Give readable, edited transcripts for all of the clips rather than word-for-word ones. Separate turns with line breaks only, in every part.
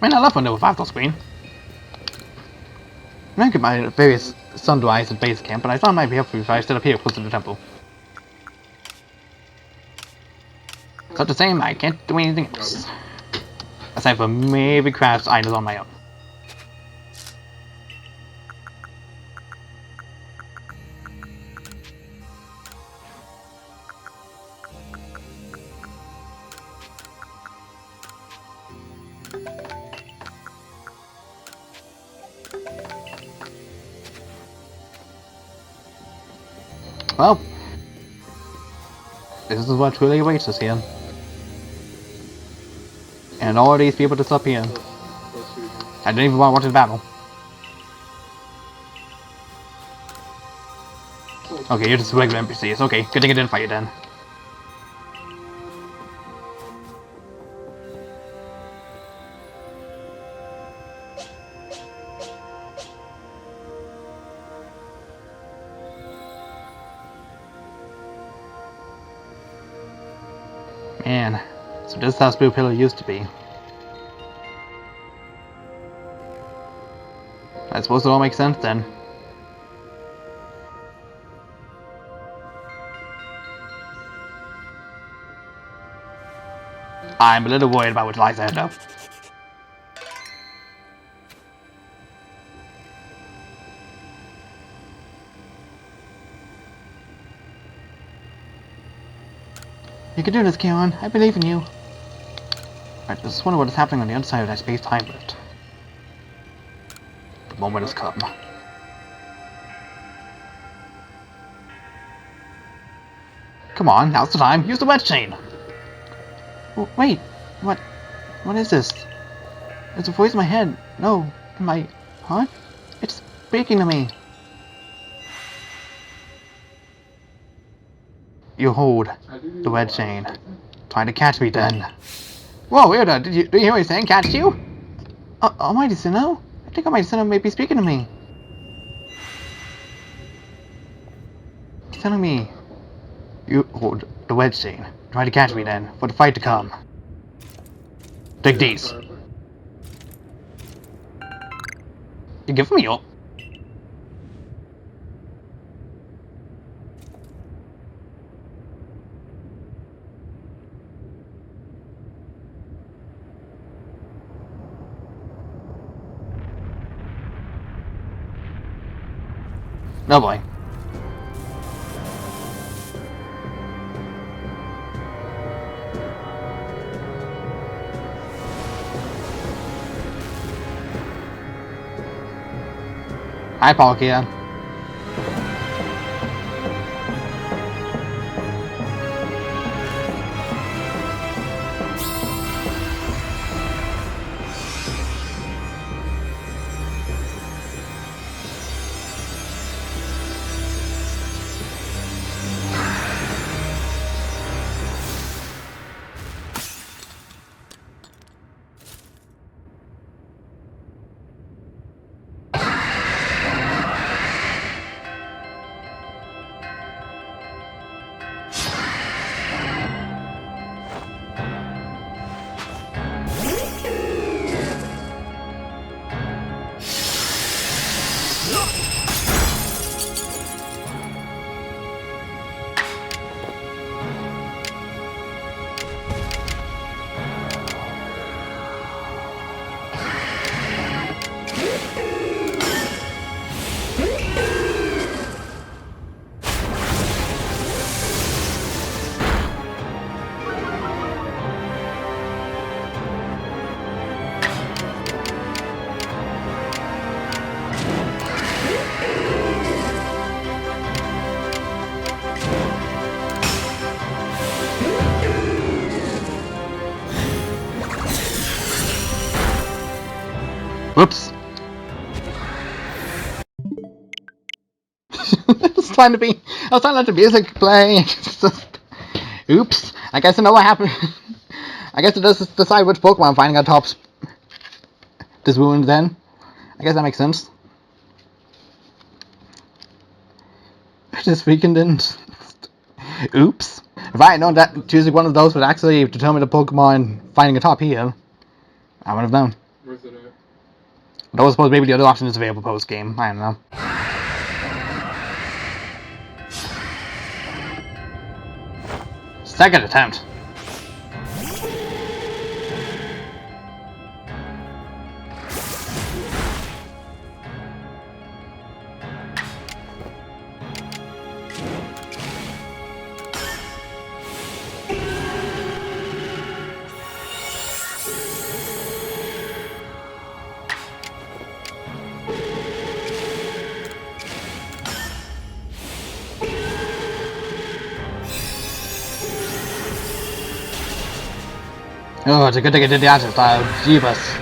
Man, I love when they were vital screen. I might get my various sunrise at base camp, but I thought it might be helpful if I stood up here close to the temple. So the same, I can't do anything else. Aside from maybe craft items on my own. Well, this is what truly awaits us here. And all these people just up here. I didn't even want to watch the battle. Okay, you're just regular NPCs. Okay, good thing I didn't fight you then. Man, so this is how Blue Pillar used to be. I suppose it all makes sense then. I'm a little worried about what lies ahead though. You can do this, Kieran. I believe in you. I just wonder what is happening on the other side of that space-time rift. The moment has come. Come on, now's the time. Use the wedge chain. Oh, wait, what is this? There's a voice in my head. No, in my heart? It's speaking to me. You hold the wedge chain. Trying to catch me then. Whoa, Weirda, do you hear what he's saying? Catch you? Almighty Sinnoh? I think Almighty Sinnoh may be speaking to me. He's telling me, you hold the wedge chain. Try to catch me then, for the fight to come. Take these. You give me up. No boy. Hi, Palkia. Whoops. I was trying to let the music play. Oops. I guess I know what happened. I guess it does decide which Pokemon finding on top this wound then. I guess that makes sense. I just freaking didn't. Oops. If I had known that choosing one of those would actually determine the Pokemon finding a top here, I would have known. But I was supposed maybe the other option is available post game. I don't know. Second attempt. Oh, it's a good thing I did the answer style. Jeebus.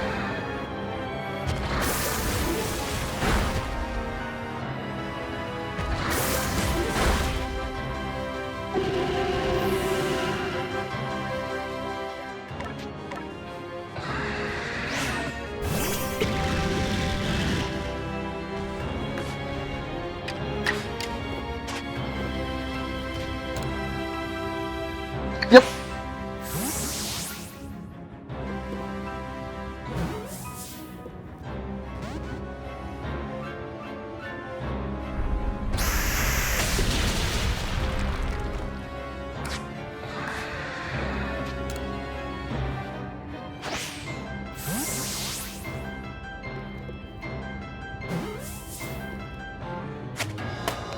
Yep.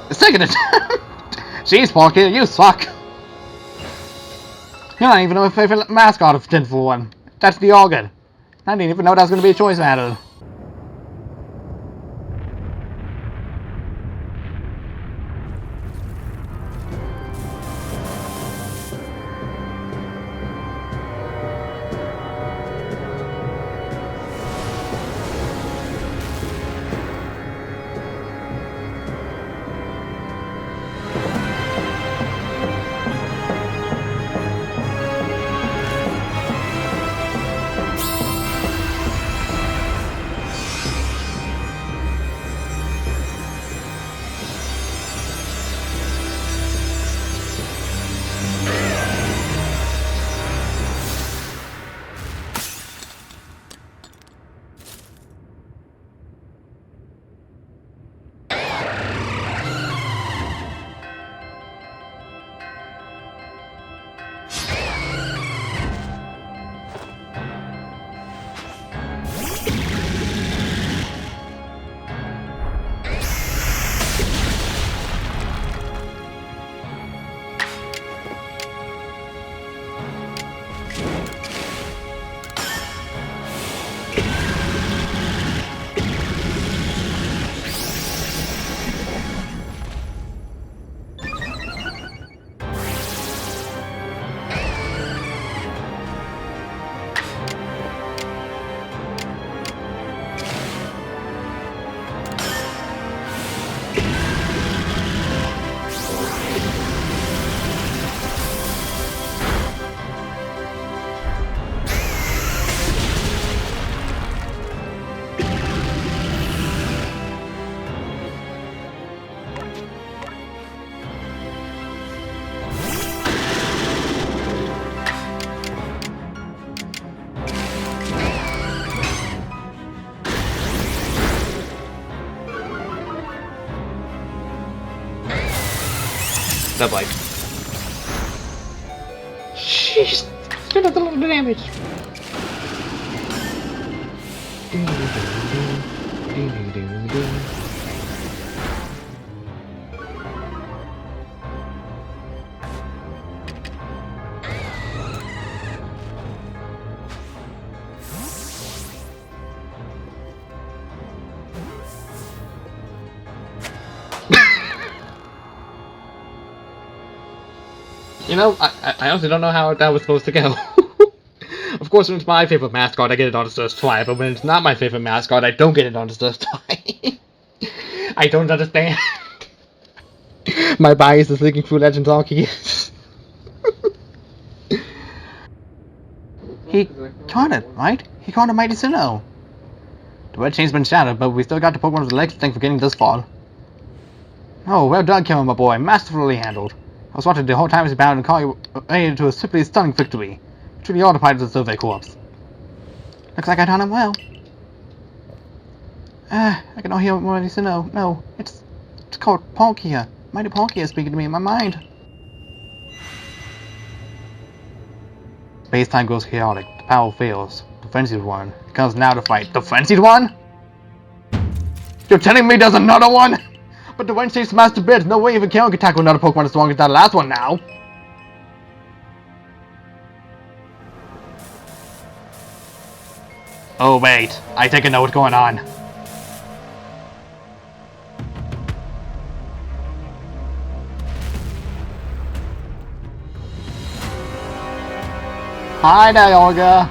The second attempt. Jeez, Porky, you suck. You don't even know my favorite mascot of 10 for 1. That's the organ. I didn't even know that was going to be a choice matter. That like. Jeez, get a little damage. You know, I honestly don't know how that was supposed to go. Of course, when it's my favorite mascot, I get it on the twice, but when it's not my favorite mascot, I don't get it on the twice. I don't understand. My bias is leaking through Legends Arceus. He caught it, right? He caught a mighty Sinnoh. The red chain's been shattered, but we still got to Pokemon with the legs to thank for getting this far. Oh, well done, Kevin, my boy. Masterfully handled. I was watching the whole time as you bound and call you to a simply stunning victory. Truly all the pilots deserve their corpse. Looks like I done him well. I can not hear what he said. No, it's called Palkia. Mighty Palkia is speaking to me in my mind. Space-time goes chaotic. The power fails. The frenzied one comes now to fight. The frenzied one? You're telling me there's another one? But the one stays master bit. No way even Karen can tackle another Pokemon as strong as that last one now. Oh wait, I think I know what's going on. Hi there, Olga.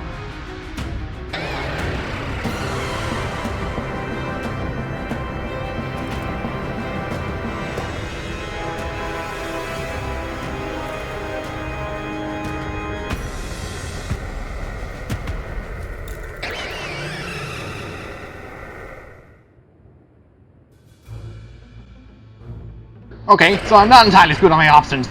Okay, so I'm not entirely screwed on my options.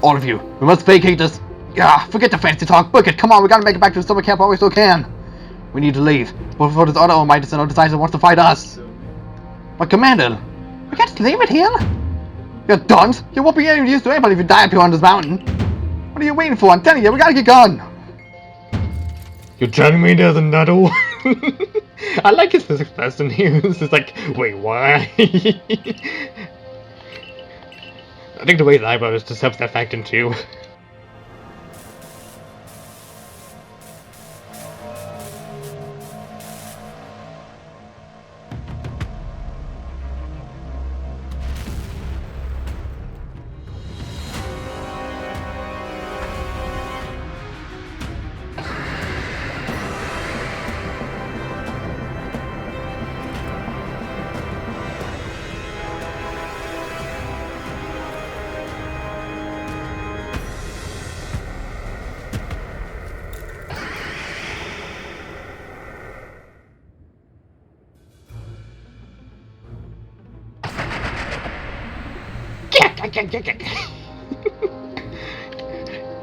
All of you, we must vacate this. Yeah, forget the fancy talk. Book it. Come on, we gotta make it back to the summer camp while we still can. We need to leave before this other almighty sinner decides he wants to fight us. But Commander, we can't just leave it here. You're done. You won't be any use to anybody if you die up here on this mountain. What are you waiting for? I'm telling you, we gotta get going.
You're telling me there's another one? I like his physics person here. It's just like, wait, why? I think the way his eyebrows just helps that fact in too.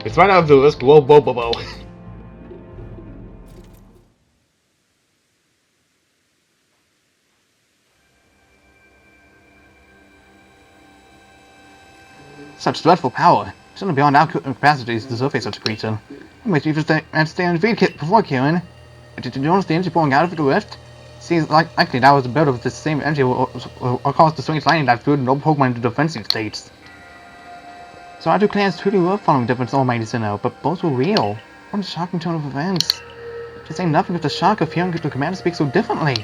It's right out of the list. Whoa, whoa, whoa, whoa.
Such dreadful power. Certainly beyond our capacities to surface such a creature. It makes me stay on the feet before killing. Did you notice the energy pouring out of the rift? Seems like likely that was a bit of the same energy will cause the strange lightning that threw no Pokemon into defensive states. So our two clans truly were following different almighty sinner, but both were real. What a shocking turn of events. To say nothing of the shock of hearing the commander speak so differently.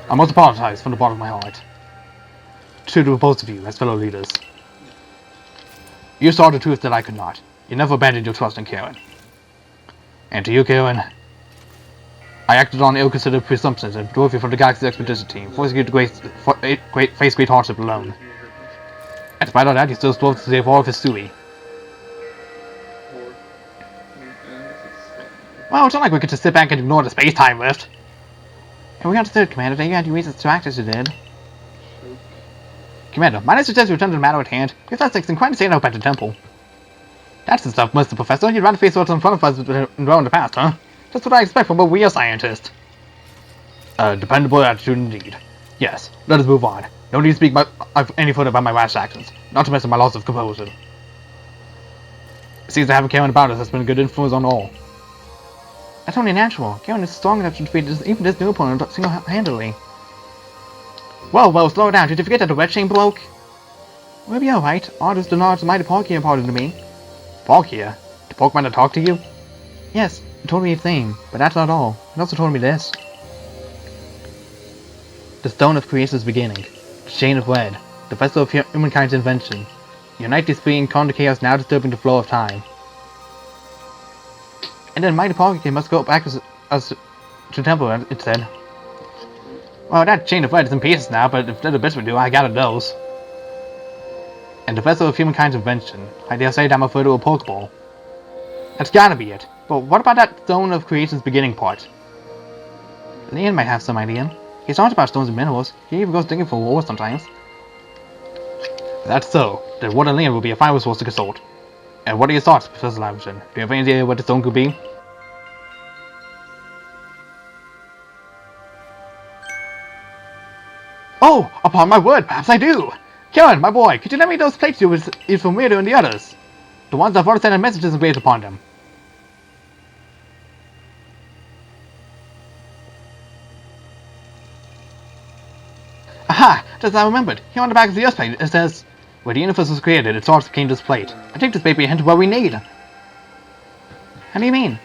I must apologize from the bottom of my heart. To both of you as fellow leaders. You saw the truth that I could not. You never abandoned your trust in Karen. And to you, Karen, I acted on ill-considered presumptions and drove you from the Galaxy Expedition team, forcing you to face great hardship alone. In spite of that, you still strove to save all of his Sui. Well, it's not like we could just sit back and ignore the space-time rift. And we understood, Commander, that you had your reasons to act as you did. Commander, might I suggest you return to the matter at hand? If that's things, quite insane up at the temple. That's the stuff, Mr. Professor. You'd rather face what's in front of us and dwell in the past, huh? That's what I expect from a real scientist. Dependable attitude indeed. Yes, let us move on. No need to speak any further about my rash actions, not to mention my loss of composure. It seems to having Karen about us has been a good influence on all. That's only natural. Karen is strong enough to defeat even this new opponent single-handedly. Well, slow down. Did you forget that the red chain broke? Maybe you're right. Artist Denard's mighty Palkia imparted to me. Palkia? The Pokemon that talked to you? Yes, it told me a thing, but that's not all. It also told me this. The Stone of Creation's beginning. The Chain of Red. The vessel of humankind's invention. Unite these three and conquer chaos now disturbing the flow of time. And then mighty Palkia must go back as to temple, it said. Well, that Chain of Red is in pieces now, but if little bits would do, I gathered those. And the vessel of humankind's invention. I dare say that I'm referred to a Pokeball. That's gotta be it. But what about that Stone of Creation's beginning part? Leon might have some idea. He's talked about stones and minerals. He even goes digging for ore sometimes. If that's so, then Water Leon will be a fine resource to consult. And what are your thoughts, Professor Laverton? Do you have any idea what the stone could be? Oh, upon my word, perhaps I do. Kieran, my boy, could you lend me those plates you was from Weirdo and the others? The ones I've already sent messages engraved upon them. Aha! Just as I remembered. Here on the back of the Earth plate it says, "Where the universe was created, its source became this plate." I think this may be a hint of what we need. How do you mean?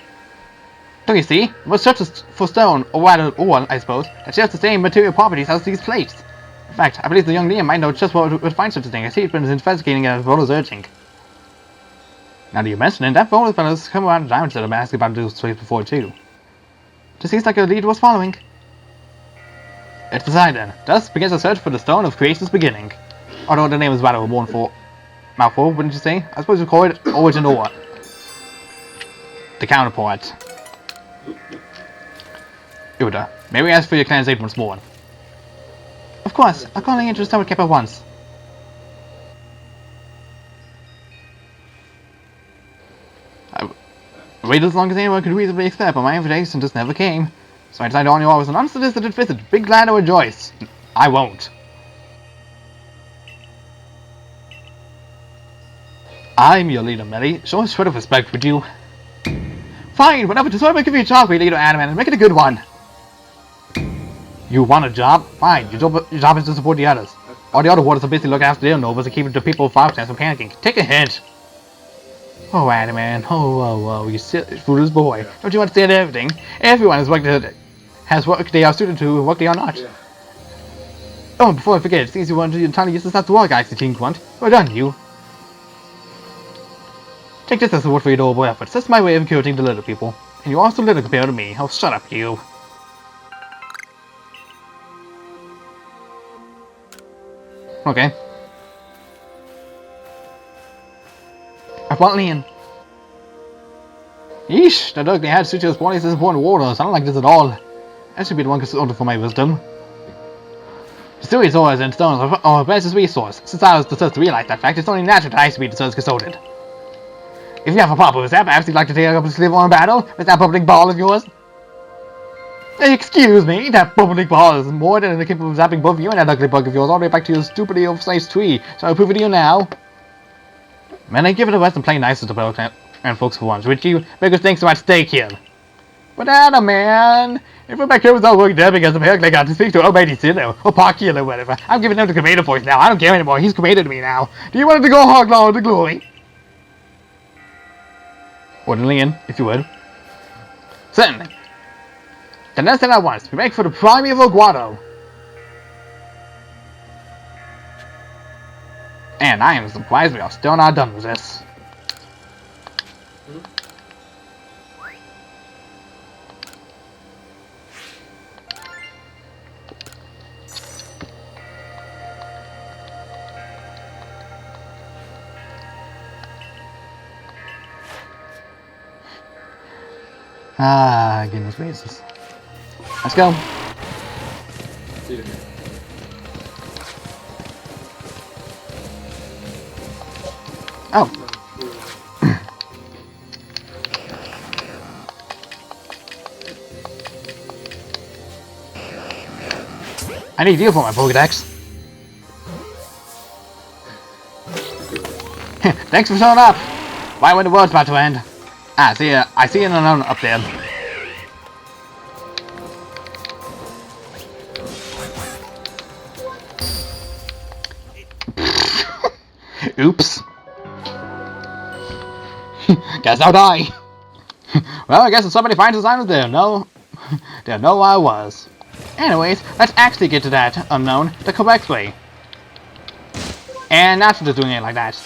Don't you see? It was search for stone, or rather ore, I suppose, that shares the same material properties as these plates. In fact, I believe the young Liam might know just what would find such a thing. I see it's been investigating as well as urging. Now that you mention it, that fellow has come around the diamonds that I'm asking about those plates before too. Just seems like a lead was following. It's decided then. Thus begins the search for the stone of creation's beginning. Although the name is rather a mouthful, wouldn't you say? I suppose you call it origin ore. The counterpart. Uda, may we ask for your clan's aid once more? Of course, I'll call in to restore Keep at once. I waited as long as anyone could reasonably expect, but my invitation just never came. So I decided on you all was an unsolicited visit. Big glad to rejoice. I won't. I'm your leader, Melly. Show a shred of respect, would you? Fine, whatever. Just want to give you a job, we leader Adam, and make it a good one. You want a job? Fine. Your job is to support the others. All the other warders are busy looking after their novas and keeping the people of Five from panicking. Take a hint. Oh, Adam, man. Oh, you silly, foolish boy. Don't you understand everything? Everyone has work they are suited to and work they are not. Oh, and before I forget, it seems you want to entirely useless after all, guys, the team grunt. Well done, you. Take this as a word for your noble efforts. That's my way of encouraging the little people. And you're also little compared to me. Oh, shut up, you. Okay. I want Leon. Yeesh, that ugly hat suits your body as important waters. I don't like this at all. I should be the one consulted for my wisdom. The series ores and stones are our precious resource. Since I was the first to realize that fact, it's only natural that I should be the first consulted. If you have a problem with that, perhaps you'd like to take up a slave on battle with that bubbling ball of yours? Excuse me, that bubbling ball is more than the capable of zapping both you and that ugly bug of yours all the way back to your stupidly oversized tree. So I'll prove it to you now. Man, I give it a rest and play nice with the bell and folks for once, would you? Make us think so at stake here. But Adam, man, if we're back here without working there because of heck, I got to speak to Almighty Sinner or Parkil or whatever. I'm giving him the creator voice now. I don't care anymore. He's created me now. Do you want him to go hog law to glory? Orderly in, if you would. Certainly. Then let's at once. We make for the primeval Guado. And I am surprised we are still not done with this. Ah, goodness gracious. Let's go. Oh. I need you for my Pokedex. Thanks for showing up. Why when the world's about to end? Ah, I see an unknown up there. Oops. Guess I'll die. Well, I guess if somebody finds us, I'm there. No, they'll know I was. Anyways, let's actually get to that unknown the correct way. And not just doing it like that.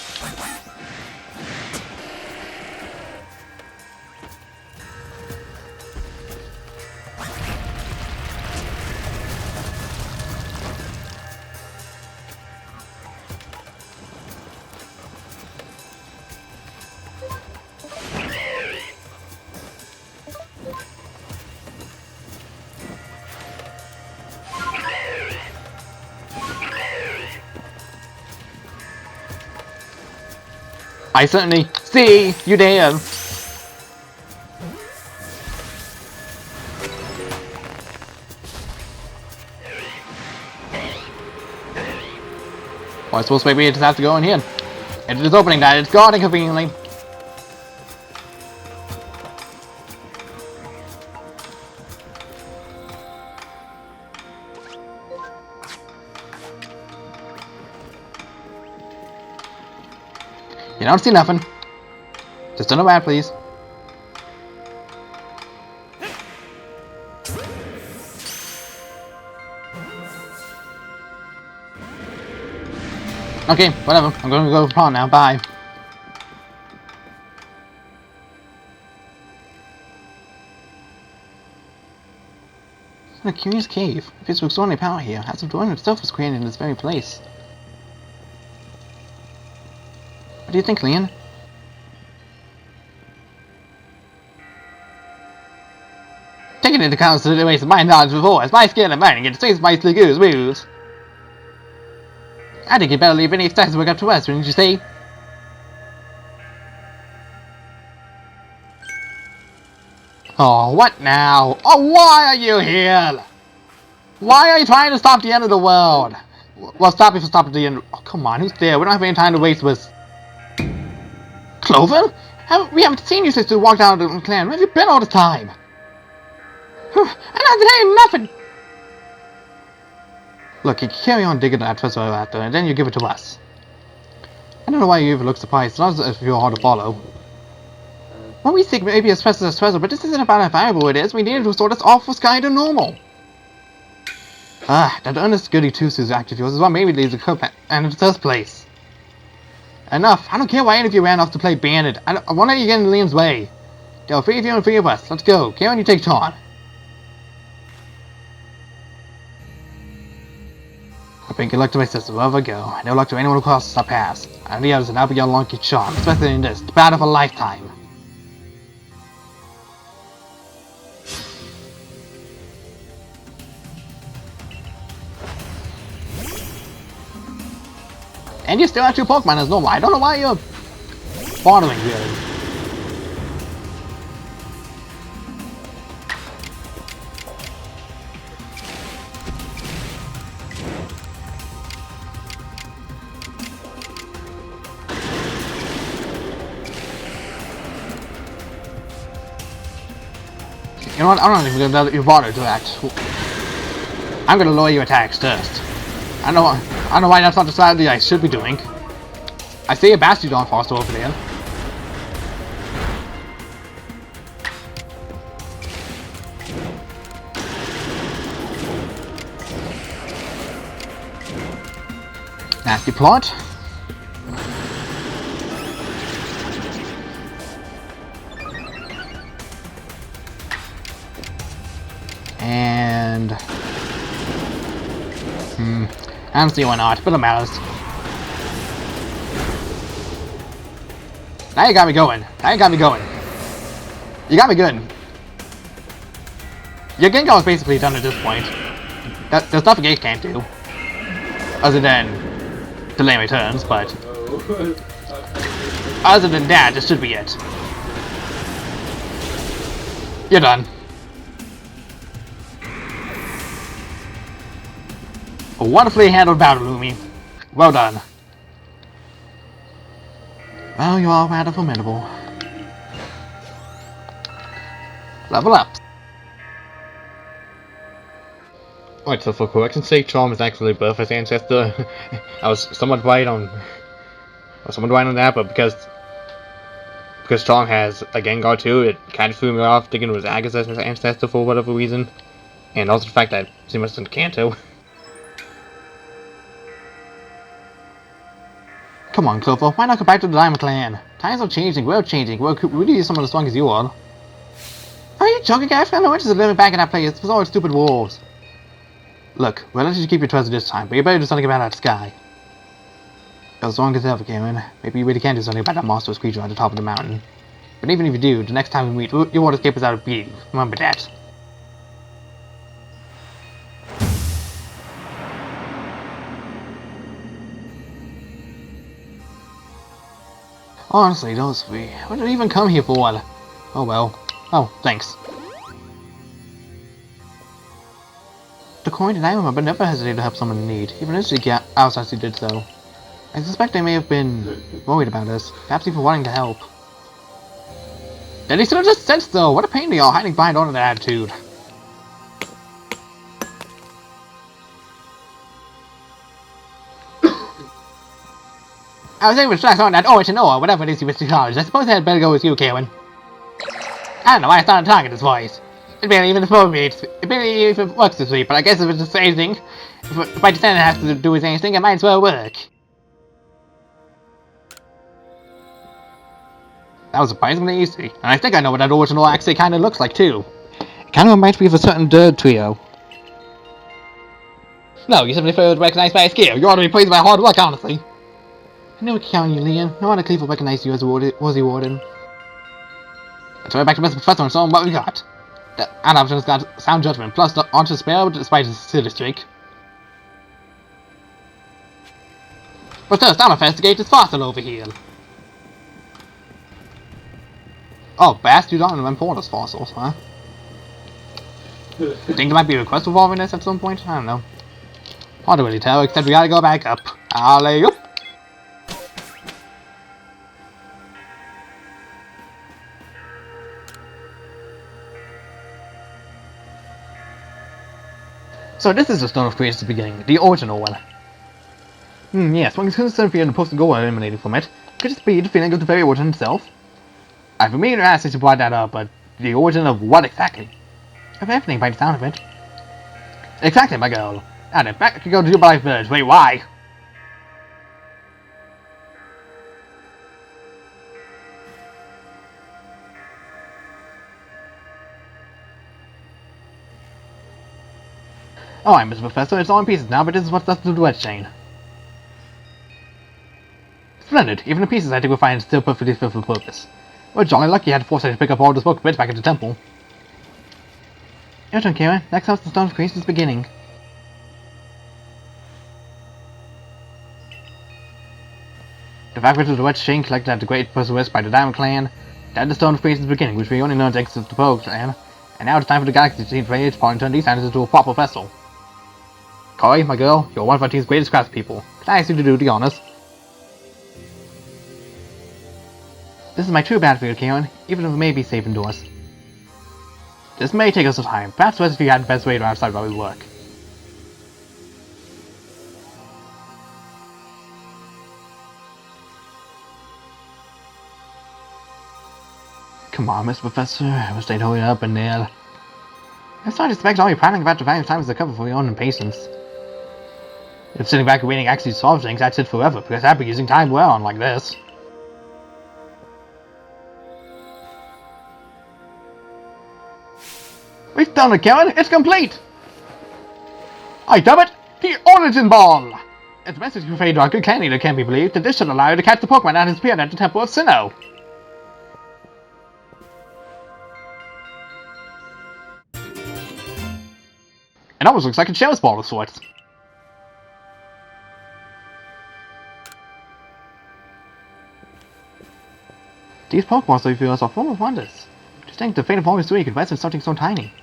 I certainly see you there. I suppose maybe it just has to go in here. It is opening that. It's guarding conveniently. You don't see nothing. Just turn around, please. Okay, whatever. I'm gonna go for pawn now. Bye. It's a curious cave. If it's extraordinary power here, as if the dwelling itself was created in this very place. What do you think, Leon? Taking into consideration my knowledge before, as my skill and mining it seems my goose moves. I think you better leave any stats work up to us, wouldn't you say? Oh, what now? Oh, why are you here? Why are you trying to stop the end of the world? Well, stop me from stopping the end. Oh, come on, who's there? We don't have any time to waste with. Clover? We haven't seen you since you walked out of the clan. Where have you been all the time? And not today, nothing! Look, you carry on digging that treasure after, and then you give it to us. I don't know why you even look surprised, not as if you're hard to follow. Well, we think maybe it's treasure, but this isn't about how valuable it is. We need to restore this awful sky to normal. Ah, that earnest goody two-shoes act of yours is what made me leave the cook in the first place. Enough. I don't care why any of you ran off to play bandit. I won't let you get in Liam's way. There are 3 of you and 3 of us. Let's go. Karen, you take Tom. I bring good luck to my sister wherever I go. No luck to anyone who crosses our paths. And the others, and I'll be your lucky charm, especially in this, the battle of a lifetime. And you still have 2 Pokemon as normal. I don't know why you're bothering really. You know what? I'm not even gonna let you bother to act. I'm gonna lower your attacks first. I know why that's not the strategy I should be doing. I see a Bastiodon Foster over there. Nasty plot. And I don't see why not, but it matters. Now you got me going. You got me good. Your Gengar is basically done at this point. There's nothing Ace can't do. Other than delay my turns, but other than that, this should be it. You're done. A wonderfully handled battle, Lumi. Well done. Well, you are rather formidable. Level up.
Alright, so for correction's sake, Charm is actually Bertha's ancestor. I was somewhat right on that, but because Charm has a Gengar too, it kind of threw me off thinking it was Agassiz' ancestor for whatever reason. And also the fact that she must have Kanto.
Come on, Clover, why not go back to the Diamond Clan? Times are changing, we're changing, we're really someone as strong as you are. Are you joking, guys? I have no interest in living back in that place. It's all stupid wolves. Look, we'll let you keep your treasure this time, but you better do something about that sky. As strong as ever, Karen. Maybe you really can do something about that monstrous creature on the top of the mountain. But even if you do, the next time we meet, you won't escape us out of being. Remember that. Honestly, those 3. What did they even come here for? Oh well. Oh, thanks. The coin that I remember never hesitated to help someone in need, even as she got outside she did so. I suspect they may have been worried about us, perhaps even wanting to help. Then he should have just said so. What a pain they are hiding behind all of that attitude. I was able to track on that origin or whatever it is you wish to call it. I suppose I had better go with you, Karen. I don't know why I started talking this voice. It barely even works this week, but I guess if it's just anything, if my descendant has to do with anything, it might as well work. That was surprisingly easy, and I think I know what that original actually kind of looks like too. It kind of reminds me of a certain Dirt trio. No, you simply failed to recognize my skill. You ought to be pleased with my hard work, honestly. I knew we could count on you, Liam. No one at Cleveland recognized you as a Woozy Warden. Let's go back to Mr. Professor and show him what we got. The adoption's got sound judgment, plus the archer spell despite his silly streak. But first, I'll investigate this fossil over here. Oh, Bastiodon and Memportus fossils, huh? You think there might be a request involving this at some point? I don't know. Hard to really tell, except we gotta go back up. Alley-oop! So this is the Stone of Creation at the beginning, the original one. Yes, when concerned for the posted goal eliminated from it, could it be the feeling of the very origin itself? I've been meaning to ask since you brought that up, but the origin of what exactly? Of everything by the sound of it. Exactly, my girl. Now then, back to go to your life village. Wait, why? Alright, Mr. Professor, it's all in pieces now, but this is what's left of the wedge chain. Splendid. Even the pieces I think we'll find still perfectly fit for the purpose. We're jolly lucky you had to force us to pick up all those broken bits back at the temple. Your turn, Karen. Next house the Stone of Creation's beginning. The fragments of the wedge chain collected at the Great Perseverance by the Diamond Clan. That the Stone of Creation's beginning, which we only know exists of the Pogue Clan. And now it's time for the Galaxy to play its part and turn these items into a proper vessel. Koi, my girl, you're one of our team's greatest craftspeople. Can I ask you to do the honors? This is my true battlefield, Karen, even if it may be safe indoors. This may take us some time. Perhaps best if you had the best way to outside while we work. Come on, Mr. Professor. I wish they'd hurry up and nail. I started to expect all your planning about divine time as a cover for your own impatience. If sitting back and waiting actually solves things, that's it forever, because I'd be using time well on like this. We've done it, Karen! It's complete! I dub it! The Origin Ball! It's a message from Fade Rocket Candy that can't be believed that this should allow you to catch the Pokemon that has appeared at the Temple of Sinnoh. It almost looks like a Chalice Ball of sorts. These Pokemon so you feel are full of wonders. Just think the fate of all this week could rest in something so tiny.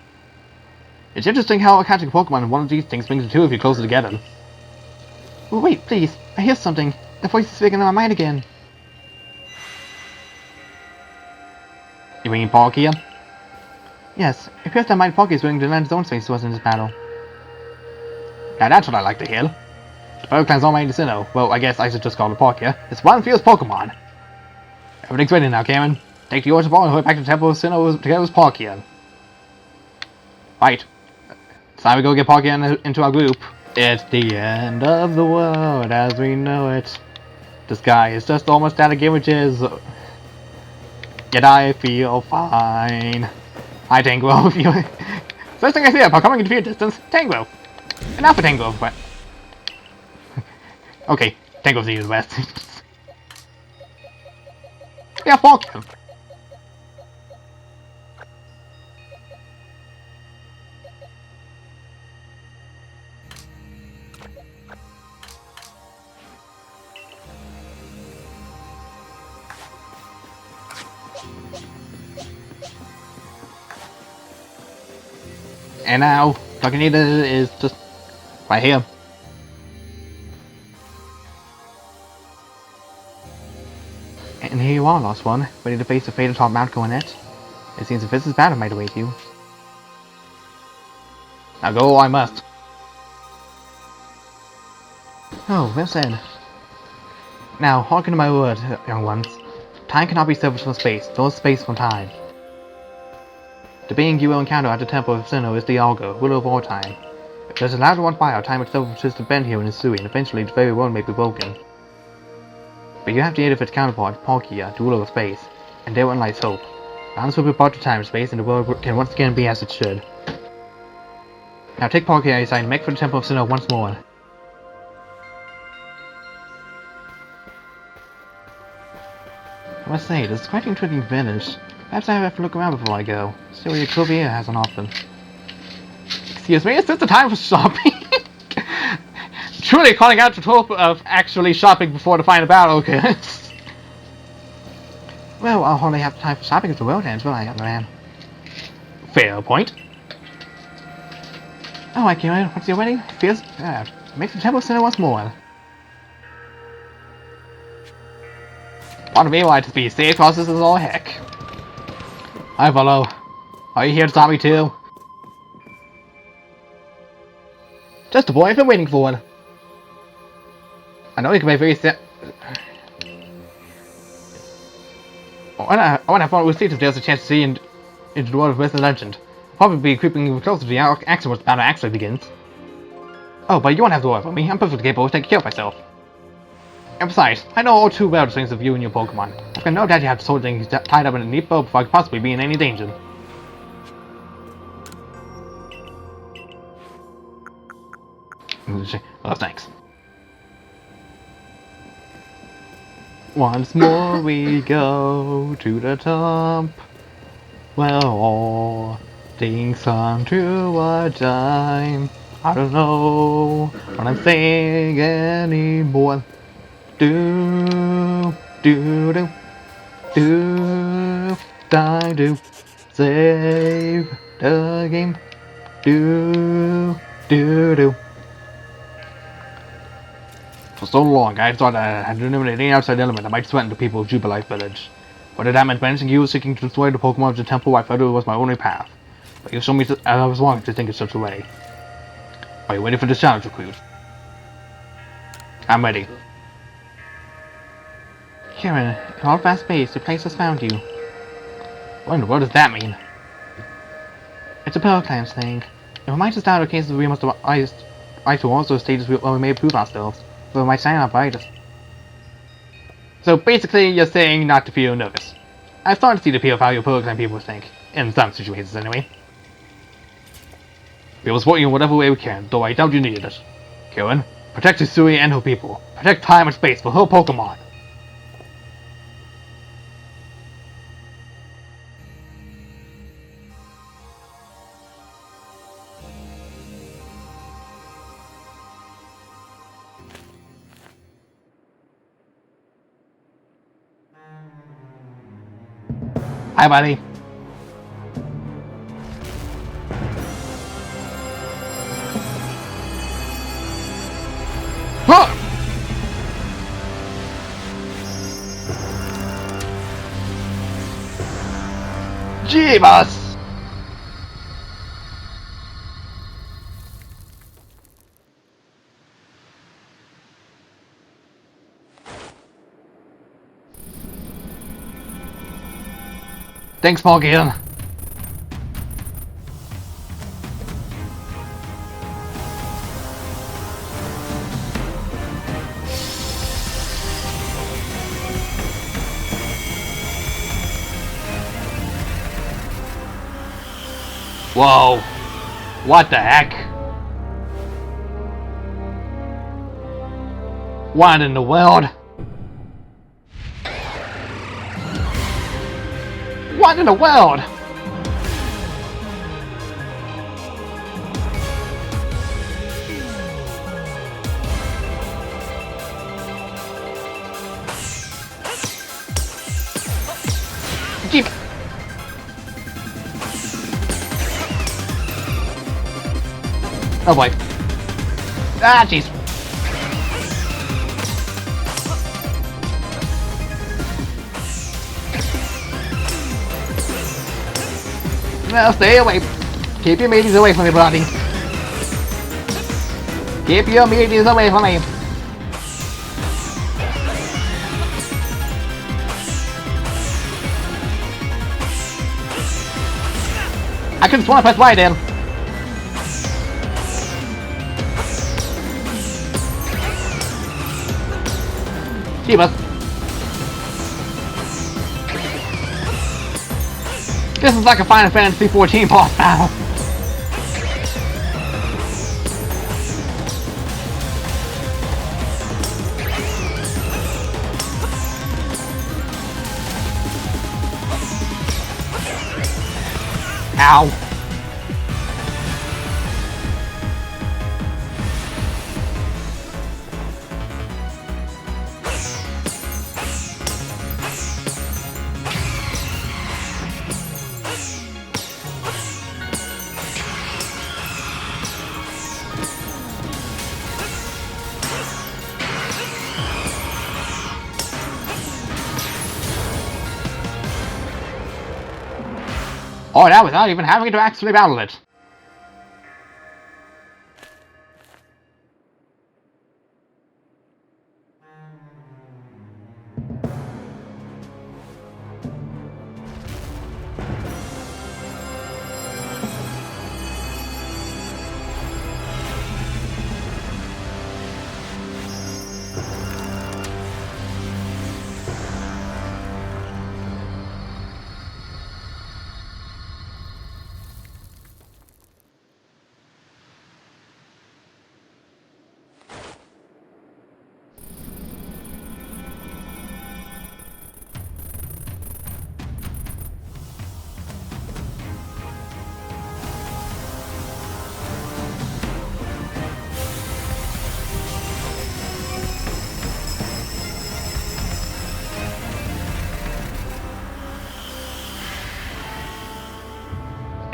It's interesting how catching Pokemon in one of these things brings the two of you closer together. Oh, wait, please. I hear something. The voice is speaking in my mind again. You mean Palkia? Yes, it appears that Mighty Palkia is willing to lend his own space to us in this battle. Now that's what I like to hear. The Poke Clan's all made to Sinnoh. Well, I guess I should just call it Palkia. It's one fierce Pokemon. Everything's ready now, Cameron. Take the Origin Ball and hurry back to the Temple of Sinnoh together with Palkia. Right. It's time we go get Palkia into our group. It's the end of the world as we know it. The sky is just almost out of gimmicks. Yet I feel fine. Hi, Tango. First thing I see upon coming into your distance, Tango. And Alpha Tango. Okay, Tango's the best. Yeah, Palkia. And now, Talkanita is just right here. And here you are, Lost One, ready to face the fate of top Mount Coronet. It seems a vicious battle might await you. Now go, I must. Oh, well said. Now, hearken to my word, young ones. Time cannot be severed from space, nor space from time. The being you will encounter at the Temple of Sinnoh is the Algo, ruler of all time. If there's a ladder one fire, time itself is to bend here and ensue, and eventually the very world may be broken. But you have the aid of its counterpart, Palkia, the ruler of space, and therein lies hope. Balance will be brought to time and space, and the world can once again be as it should. Now take Palkia aside and make for the Temple of Sinnoh once more. I must say, this is quite an intriguing village. Perhaps I have to look around before I go. Still, your club here hasn't often. Excuse me, is this the time for shopping? Truly calling out the trope of actually shopping before the final battle occurs. Well, I'll hardly have time for shopping if the world ends, will I, young man? Fair point. Oh, I can't wait. What's your wedding? Feels bad. Make the Temple of Sinnoh once more. Pardon me, why to be safe process is all heck. Hi, fellow. Are you here to stop me too? Just the boy I've been waiting for. I know you can be very I want to have fun with Steve if there's a chance to see into the world of myth and legend. Probably be creeping closer to the action once the battle actually begins. Oh, but you won't have to worry about me. I'm perfectly capable of taking care of myself. And besides, I know all too well the strengths of you and your Pokemon. I've got no doubt you have the sword thing tied up in a neat bow before I could possibly be in any danger. Oh, thanks. Once more we go to the top. Well, all things come to a time. I don't know what I'm saying anymore. Do do do do die do save the game. Do do do. For so long, I thought I had eliminated any outside element that might threaten the people of Jubilife Village. Whether that meant banishing you, seeking to destroy the Pokemon of the Temple, I felt it was my only path. But you showed me that I was wrong to think in such a way. Are you ready for this challenge, recruit? I'm ready. Kieran, in all fast space, the place has found you. What in the world does that mean? It's a Pearl Clan's thing. It reminds us that in cases we must rise towards those stages where we may prove ourselves, where we might shine our brightest. So basically, you're saying not to feel nervous. I'm starting to see the appeal of how your Pearl Clan people think, in some situations anyway. We will support you in whatever way we can, though I doubt you needed it. Kieran, protect Hisui and her people. Protect time and space for her Pokemon. Hi, buddy. Huh! Jeebus! Thanks, Morgan. Whoa. What the heck? What in the world? What in the world? Jeep. Oh boy. Ah, jeez. No, stay away. Keep your meaties away from me, buddy. Keep your meaties away from me. I couldn't want to press Y then. Jeebus. This is like a Final Fantasy 14 boss battle. Ow. Oh, that without even having to actually battle it.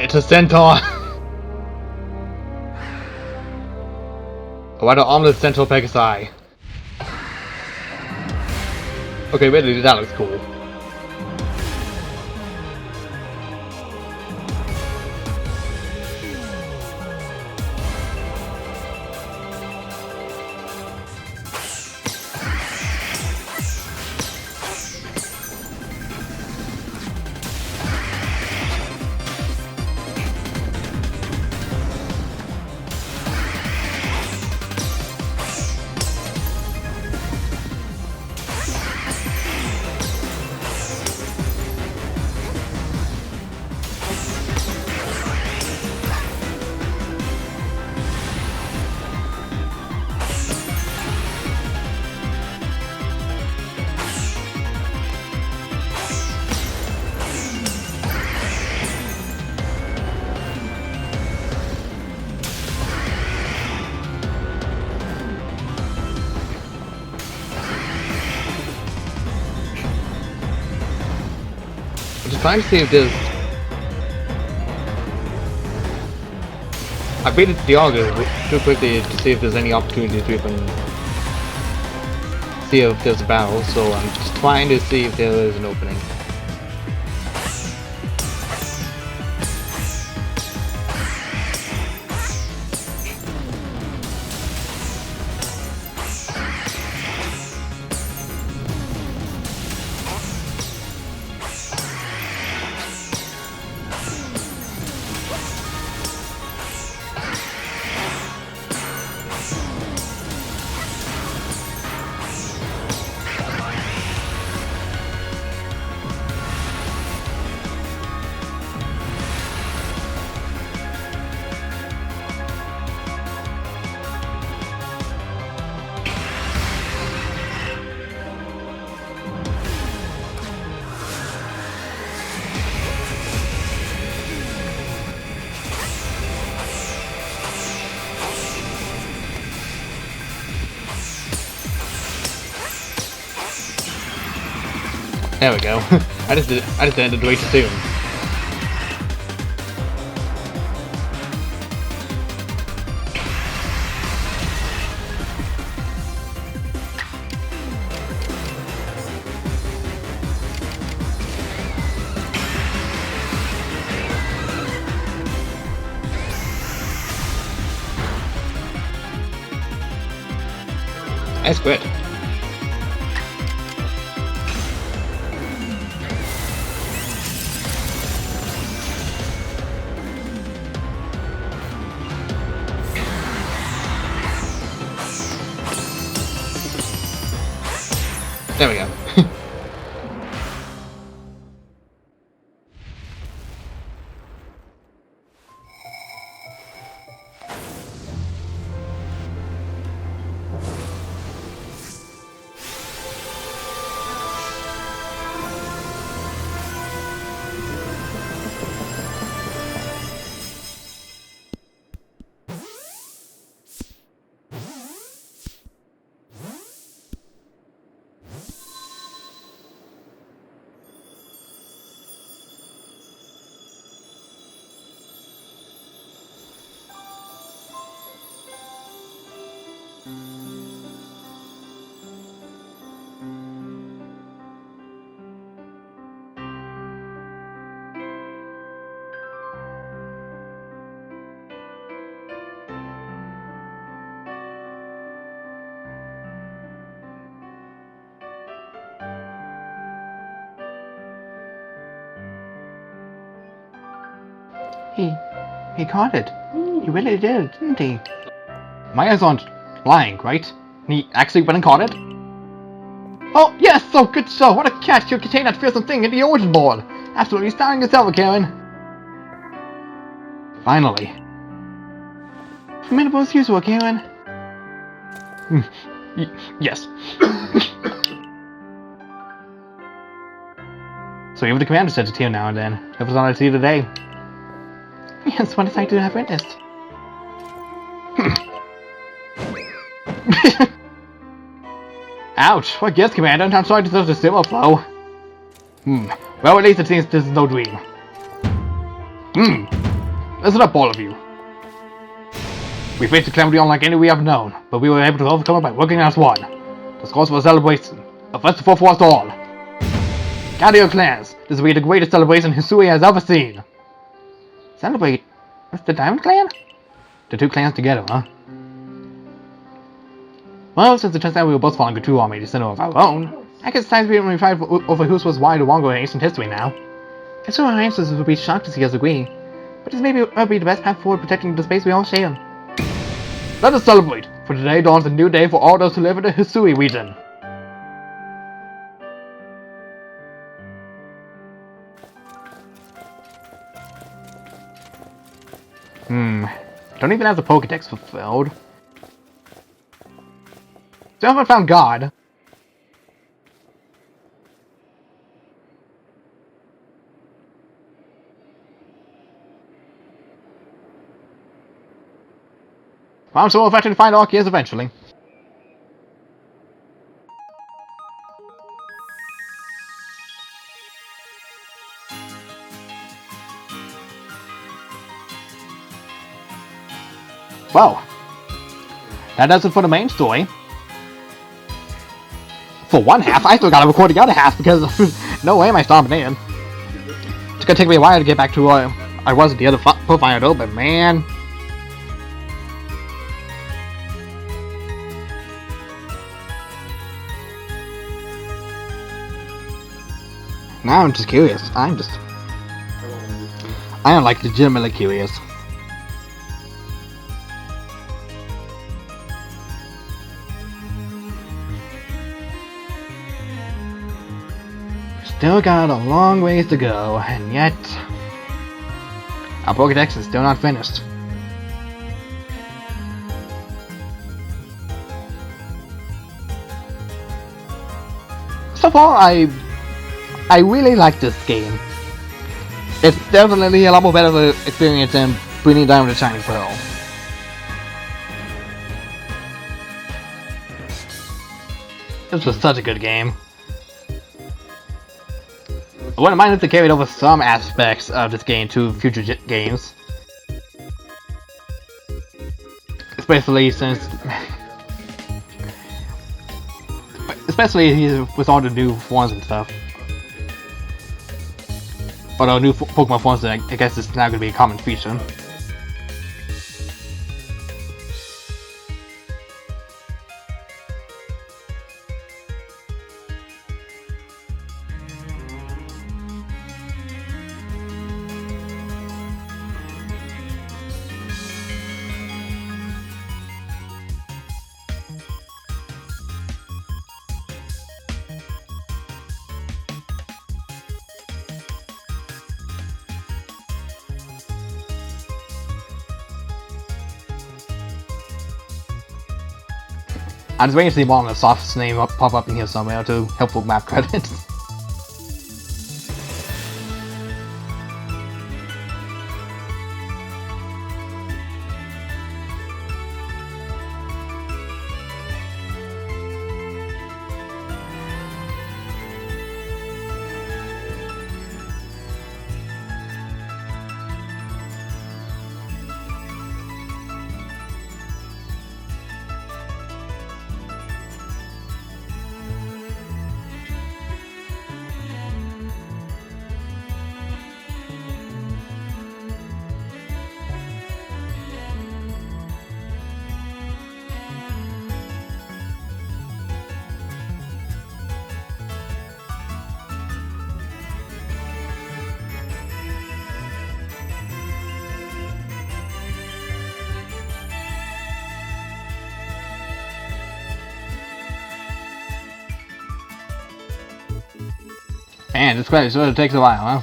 It's a centaur! Why the armless centaur Pegasi? Okay, really, that looks cool. I'm just trying to see if there's... I beat the auger too quickly to see if there's any opportunity to even see if there's a battle, so I'm just trying to see if there is an opening. There we go. I just ended way too soon. Nice quit. There we go.
He caught it. He really did, didn't he? My eyes aren't lying, right? He actually went and caught it? Oh, yes! So good show! What a catch! You contain that fearsome thing in the origin board! Absolutely starring yourself, Karen! Finally. Formidable as usual, Karen. Yes. So even the commander said it's here now and then. It was on our tea today. Yes, what decided to have witnessed. Ouch! What gives, Commander? I'm sorry to such a silver flow. Well, at least it seems this is no dream. Listen up, all of you. We faced a calamity unlike any we have known, but we were able to overcome it by working as one. This calls for a celebration, a festival for us all. Gather your clans. This will be the greatest celebration Hisui has ever seen. Celebrate with the Diamond Clan? The two clans together, huh? Well, since it turns out we were both following a true army to center of our own, I guess it's time we fight over whose was why the longer in ancient history now. I'm sure our ancestors would be shocked to see us agree, but this maybe will be the best path forward protecting the space we all share. Let us celebrate, for today dawns a new day for all those who live in the Hisui region. Don't even have the Pokédex fulfilled. Still haven't found God. Well, I'm sure we'll eventually find Arceus eventually. Well, that does it for the main story. For one half, I still gotta record the other half because no way am I stopping in. It's gonna take me a while to get back to where I was at the other profile though, but man. Now I'm just curious. I am like legitimately curious. Still got a long ways to go, and yet our Pokédex is still not finished. So far, I really like this game. It's definitely a lot more better of an experience than Bringing Diamond to Shining Pearl. This was such a good game. I wouldn't mind if they carried over some aspects of this game to future games. Especially since... Especially with all the new forms and stuff. Although new Pokemon forms, I guess it's now going to be a common feature. I'm just waiting to see Soft's name pop up in here somewhere to helpful map credits. Man, this quest sort of takes a while, huh?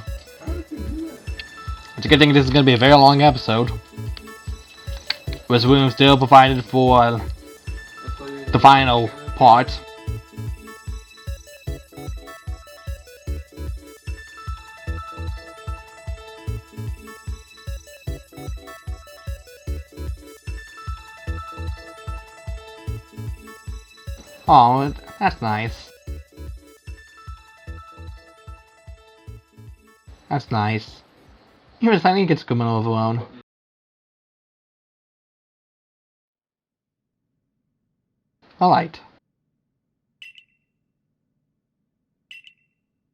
It's a good thing this is going to be a very long episode. With room still provided for the final part. Oh, that's nice. That's nice. Even finally gets coming overwhelmed. Alright.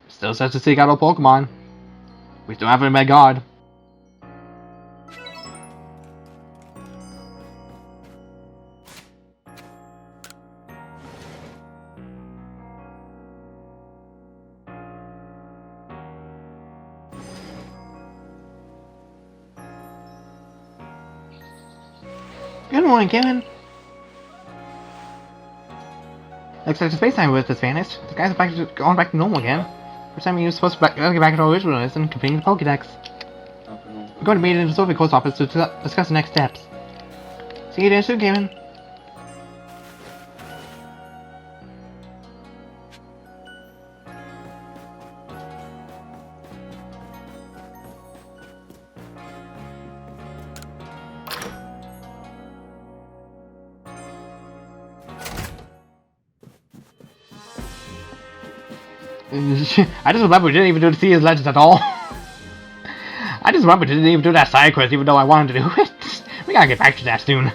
Still says to seek out our Pokemon. We still haven't met God. Good morning, Kevin. Looks like the space time with has vanished. The guys are going back to normal again. First time you're supposed to get back to our original list and completing the Pokédex. We're going to meet in the Soviet Coast office to discuss the next steps. See you there soon, Kevin. I just remember we didn't even do the Seas Legends at all. I just remember we didn't even do that side quest even though I wanted to do it. We gotta get back to that soon.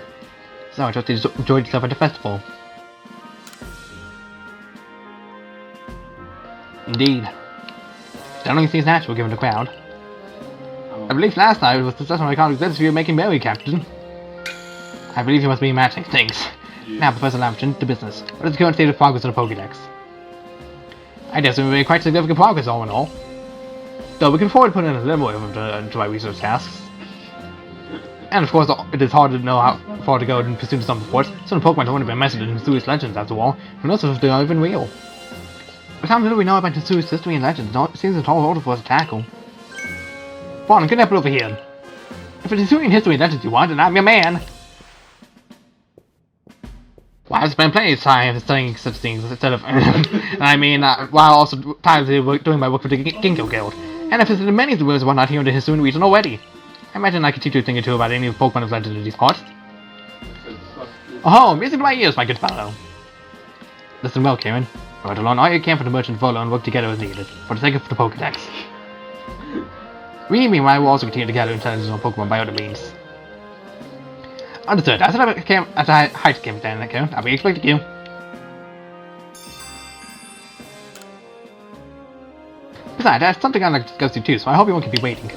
So I just enjoyed yourself at the festival. Indeed. The only seems natural given the crowd. I believe last night was the session I can't exist for you making merry, Captain. I believe you must be matching things. Now, Professor Lampton, to business. What is the current state of progress of the Pokédex? I guess we made quite significant progress all in all. Though we can afford to put in a little more into my research tasks. And of course, it is hard to know how far to go in pursuit of some reports. Some Pokemon have only been mentioned in Hisui Legends after all, who knows if they are even real. But how little we know about Hisui's history and legends, it seems a tall order for us to tackle. Bon, get up over here. If it's Hisuian history and legends you want, then I'm your man! Well, I've spent plenty of time studying such things instead of, I mean, while also tirelessly doing my work for the Ginkgo Guild. And I've visited many of the worlds and whatnot here in the Hisuian region already. I imagine I could teach you a thing or two about any of the Pokemon of legend in these parts. Oh, music to my ears, my good fellow. Listen well, Karen. Right along all you can for the merchant Volo and work together as needed, for the sake of the Pokédex. We, meanwhile, will also continue to gather intelligence on Pokemon by other means. Understood. I said I height camp down that count. I'll be expecting you. Besides, there's something I'd like to discuss with you too, so I hope you won't keep me waiting.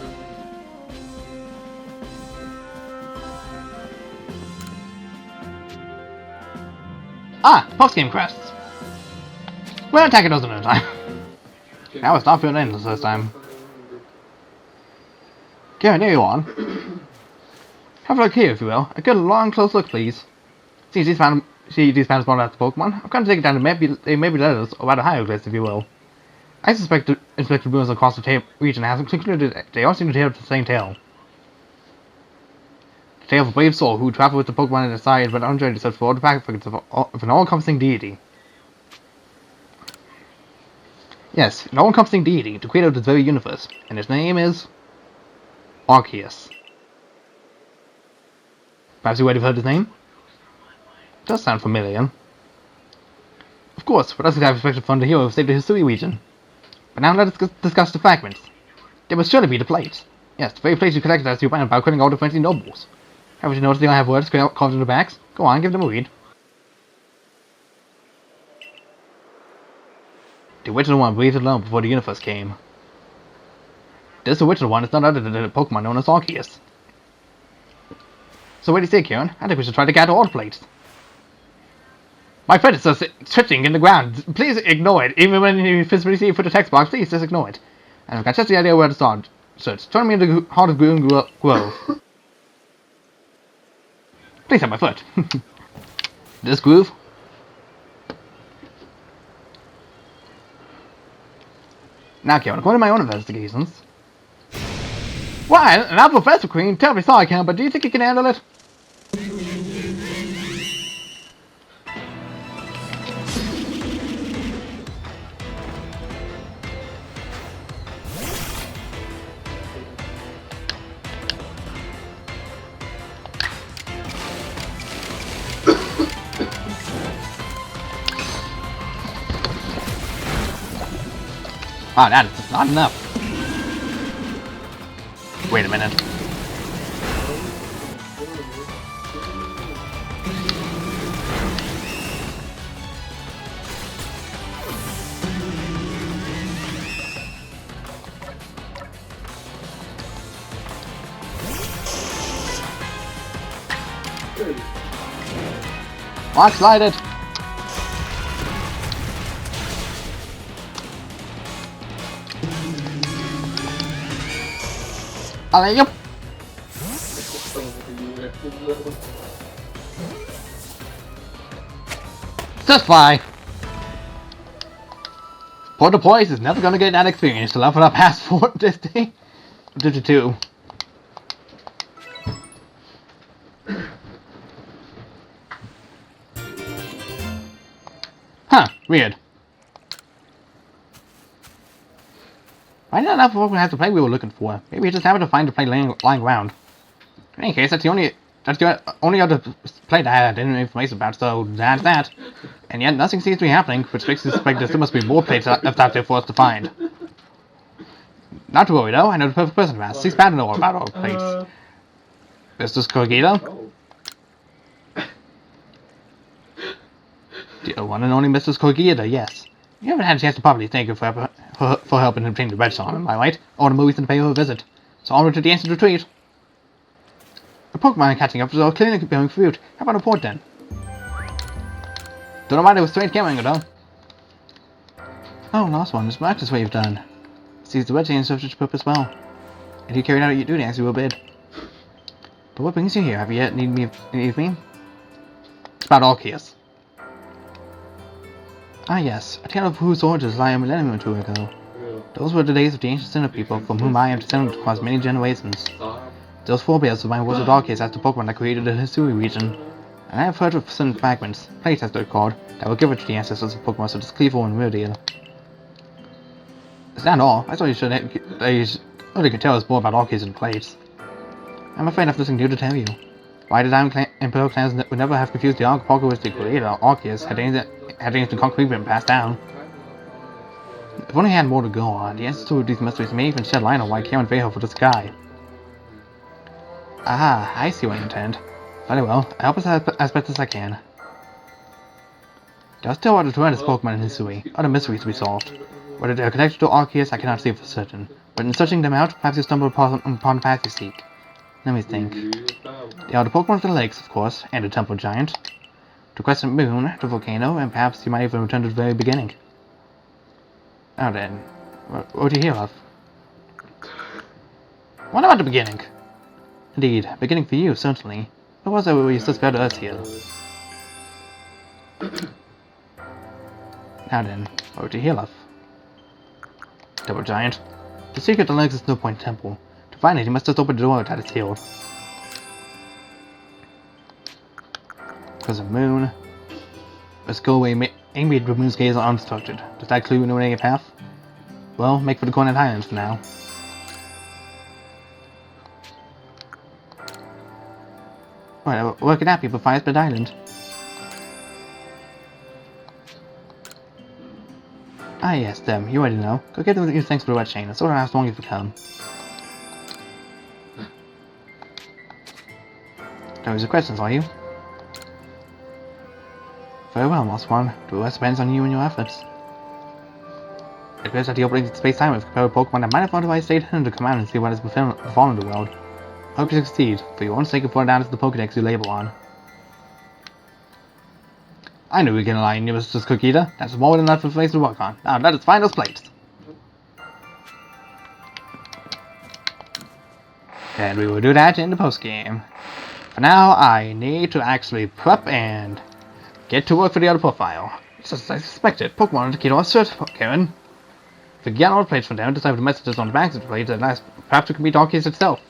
Ah, post-game quests. We'll attack those another time. Now it's not feeling endless this time. Okay, there you are. Have a look here, if you will. A good long, close look, please. See these panels spawned out the Pokemon? I'm going to take it down to maybe letters, or rather hieroglyphs, if you will. I suspect the inspected ruins across the region has concluded they all seem to tell the same tale. tale of a brave soul who traveled with the Pokemon at his side, but unjoined to search for all the packets of an all-encompassing deity. Yes, an all-encompassing deity, the creator of this very universe, and his name is Arceus. Perhaps you already heard his name? It does sound familiar. Of course, what else could I have expected from the hero who saved the Hisui region? But now let us discuss the fragments. They must surely be the plates. Yes, the very plates you collected as you went about killing all the frenzied nobles. Haven't you noticed they all have words carved in the backs? Go on, give them a read. The original one breathed alone before the universe came. This original one is none other than the Pokemon known as Arceus. So what do you say, Kieran? I think we should try to gather all the plates. My friend is just twitching in the ground. Please ignore it. Even when you physically see it for the text box, please just ignore it. And I've got just the idea where to start. Search. Join me in the heart of Green Grove. Please have my foot. This groove? Now, Kieran, according to my own investigations. Why, an apple professor queen? Terribly sorry, Kieran, but do you think you can handle it? Oh, that is just not enough. Wait a minute. Mark slided. Alley-oop. Just fly. Porta Poise is never gonna get that experience to level up past 450. 52. Huh, weird. Why not enough Pokemon has the play we were looking for? Maybe we just happened to find the play lying around. In any case, that's the only other play that I had any information about, so that's that. And yet nothing seems to be happening, which makes me suspect there still must be more plates left out there for us to find. Not to worry though, I know the perfect person to ask. He's bad to know about all the plates. Mr. Kogita? The one and only Mr. Kogita, yes. You haven't had a chance to properly thank her for helping obtain the red song, am I right? Or the movies and pay her a visit. So onward to the ancient retreat. The Pokemon catching up is all clearly bearing fruit. How about a port then? Don't know why they were straight carrying it though. Oh, last one. It's practice what you've done. Sees the red chain serves its purpose well. And you carried out your duty as you were bid. But what brings you here? Have you yet need me? It's about Arceus. Ah yes, a tale of whose origins lie a millennium or two ago. Those were the days of the ancient Sinner people, from whom I am descended across many generations. Those forebears of mine was Arceus as the Pokemon that created the Hisui region. And I have heard of certain fragments, plates as they're called, that were given to the ancestors of Pokemon such as Cleaver and Myrdeal. Is that all? I thought you only could tell us more about Arceus and plates. I'm afraid I have nothing new to tell you. Why the Diamond Imperial clans would never have confused the apocalyptic creator, Arceus, had anything concrete been passed down. If only I had more to go on, the answers to these mysteries may even shed light on why Kieran failed for this guy. Ah, I see what you intend. Very well, I'll help us as best as I can. There are still other tremendous Pokemon in Hisui, other mysteries to be solved. Whether they are connected to Arceus, I cannot say for certain, but in searching them out, perhaps you stumble upon the path you seek. Let me think. There are the Pokemon of the lakes, of course, and the Temple Giant. The Crescent Moon, the volcano, and perhaps you might even return to the very beginning. Now then, what do you hear of? What about the beginning? Indeed, beginning for you, certainly. What was it where you stood spare to us here? Now then, what would you hear of? Temple Giant. The secret to the lakes is No Point Temple. To find it, you must just open the door that is sealed. There's a moon. Let's go away. Aim at the moon's gaze unobstructed. Does that clue illuminate a path? Well, make for the Cornet Highlands for now. Alright, where could that be but Firespit Island? Ah yes, them. You already know. Go get them your thanks for the red chain. It's sort of as long as you come. Those are questions, are you? Very well, Moss One. The rest depends on you and your efforts. It appears that the opening of space-time have prepared Pokemon that might have otherwise stayed hidden to come out and see what has befallen the world. I hope you succeed. For your own sake, report down to the Pokedex you label on. I knew we were gonna lie in you, Mr. Cook Eater. That's more than enough of a place to work on. Now let us find those plates. And we will do that in the post-game. For now, I need to actually prep and get to work for the other profile. Just as I suspected, Pokemon indicator was certified, Karen. If we get all the plates from them, decipher the messages on the backs of the plates, and perhaps it can be Arceus itself.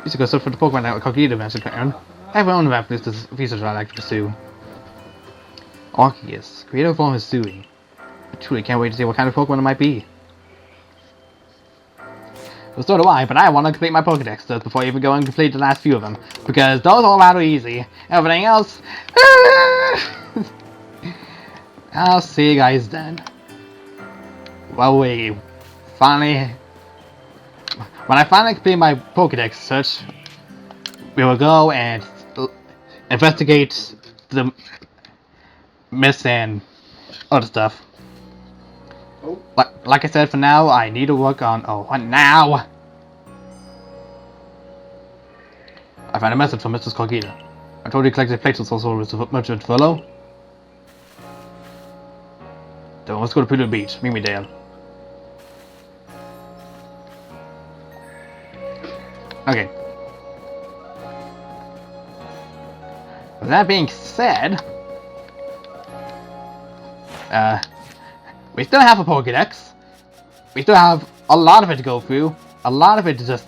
You should go search for the Pokemon that Cogito mentioned, Karen. I have my own map list of research I'd like to pursue. Arceus, creator form is Sui. I truly can't wait to see what kind of Pokemon it might be. Well, so do I, but I want to complete my Pokedex first before even going to complete the last few of them, because those are rather easy. Everything else... I'll see you guys then. Well, we finally... When I finally complete my Pokedex search, we will go and investigate the myths and other stuff. Like I said, for now, I need to work on... Oh, what now? I found a message from Mrs. Cogita. I told you to collect the plates with also with the merchant fellow. So let's go to Pluto Beach. Meet me there. Okay. With that being said... we still have a Pokedex. We still have a lot of it to go through. A lot of it to just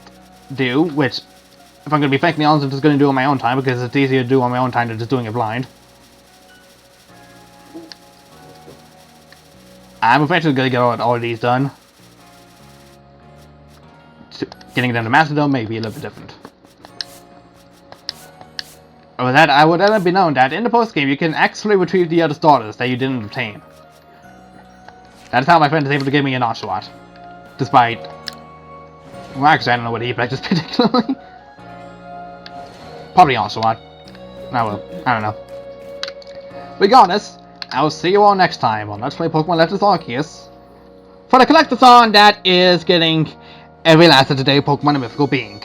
do, which, if I'm going to be frankly honest, I'm just going to do on my own time, because it's easier to do on my own time than just doing it blind. I'm eventually going to get all of these done. Getting them to Mastodon may be a little bit different. With that, I would let it be known that in the post-game, you can actually retrieve the other starters that you didn't obtain. That's how my friend is able to give me an Oshawott. Despite... Well, actually, I don't know what he practiced particularly. Probably Oshawott. Oh well, I don't know. Regardless, I'll see you all next time on Let's Play Pokemon Legends Arceus. For the collectathon that is getting every last of the day Pokemon and Mythical Being.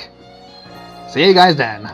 See you guys then.